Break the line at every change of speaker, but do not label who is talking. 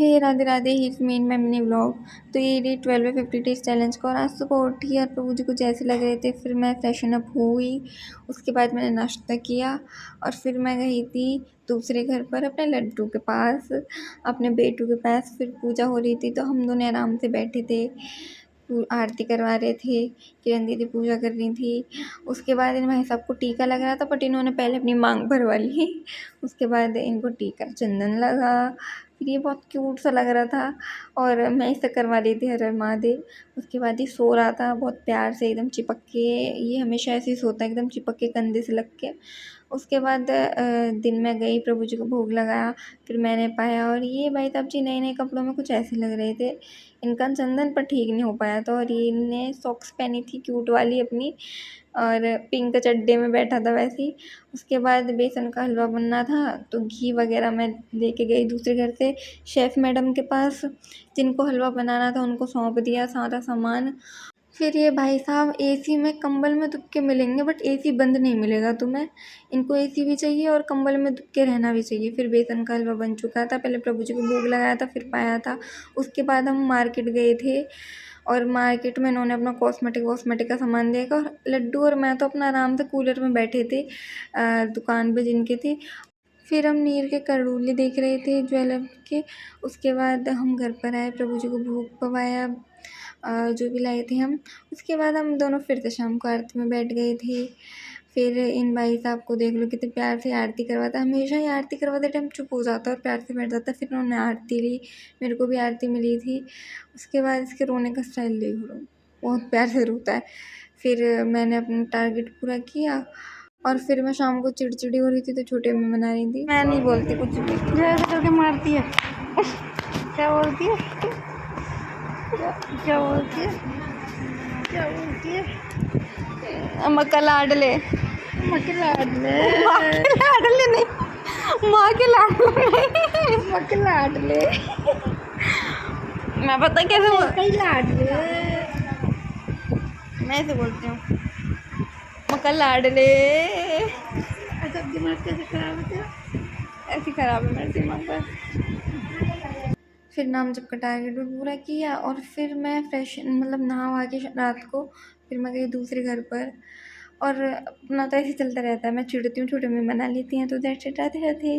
हे Radhe Radhe, hits me इन माई mini vlog. तो ये day 12 है 50 डेज चैलेंज का। और आज सुबह उठी और प्रभु जी कुछ ऐसे लग रहे थे। फिर मैं फ्रेशन अप हुई, उसके बाद मैंने नाश्ता किया और फिर मैं गई थी दूसरे घर पर अपने लड्डू के पास, अपने बेटू के पास। फिर पूजा हो रही थी तो हम दोनों आराम से बैठे थे, आरती करवा रहे थे। किरण दीदी पूजा कर रही थी। उसके बाद इन भाई साहब को टीका लग रहा था, बट इन्होंने पहले अपनी मांग भरवा ली। उसके बाद इनको टीका चंदन लगा। फिर ये बहुत क्यूट सा लग रहा था और मैं इसे करवा रही थी हर हर महादेव। उसके बाद ये सो रहा था बहुत प्यार से, एकदम चिपक के। ये हमेशा ऐसे ही सोता है, एकदम चिपक के कंधे से लग के। उसके बाद दिन में गई, प्रभु जी को भोग लगाया। फिर मैंने पाया और ये भाई साहब जी नए नए कपड़ों में कुछ ऐसे लग रहे थे। इनका चंदन पर ठीक नहीं हो पाया था और ये इनने सॉक्स पहनी थी क्यूट वाली अपनी, और पिंक चड्डे में बैठा था वैसे ही। उसके बाद बेसन का हलवा बनना था तो घी वगैरह मैं लेके गई दूसरे घर से शेफ़ मैडम के पास, जिनको हलवा बनाना था उनको सौंप दिया सारा सामान। फिर ये भाई साहब एसी में कंबल में दुब के मिलेंगे, बट एसी बंद नहीं मिलेगा तुम्हें। इनको एसी भी चाहिए और कंबल में दुब के रहना भी चाहिए। फिर बेसन का हलवा बन चुका था, पहले प्रभु जी को भोग लगाया था फिर पाया था। उसके बाद हम मार्केट गए थे और मार्केट में इन्होंने अपना कॉस्मेटिक का सामान देखा। और लड्डू और मैं तो अपना आराम से कूलर में बैठे थे दुकान पे जिनके थे। फिर हम नीर के करडूले देख रहे थे ज्वेलर के। उसके बाद हम घर पर आए, प्रभु जी को भोग पवाया जो भी लाए थे हम। उसके बाद हम दोनों फिर से शाम को आरती में बैठ गए थे। फिर इन भाई साहब को देख लो कितने प्यार से आरती करवाता। हमेशा ही आरती करवाते टाइम चुप हो जाता और प्यार से बैठ जाता। फिर उन्होंने आरती ली, मेरे को भी आरती मिली थी। उसके बाद इसके रोने का स्टाइल देख लो, बहुत प्यार से रोता है। फिर मैंने अपना टारगेट पूरा किया और फिर मैं शाम को चिड़चिड़ी हो रही थी तो छोटे में मना रही थी। मैं नहीं बोलती कुछ भी,
जैसे करके मारती है। क्या बोलती है? क्या बोलती है? क्या बोलती है?
मक्का लाडले,
मक्के लाडले,
लाडले नहीं, माँ के लाडले नहीं,
मक्के लाडले,
मैं पता कैसे
कई लाडले।
मैं ऐसे बोलती हूँ, मक्का लाडले।
अच्छा दिमाग कैसे खराब है तेरा?
ऐसी खराब है मेरा दिमाग बस। फिर नाम जब का टारगेट भी पूरा किया और फिर मैं फ्रेश मतलब नहा वहा के रात को फिर मैं गई दूसरे घर पर। और अपना तो ऐसे चलता रहता है, मैं चिढ़ती हूँ, छोटे में मना लेती हैं, तो दैट्स इट, राधे राधे।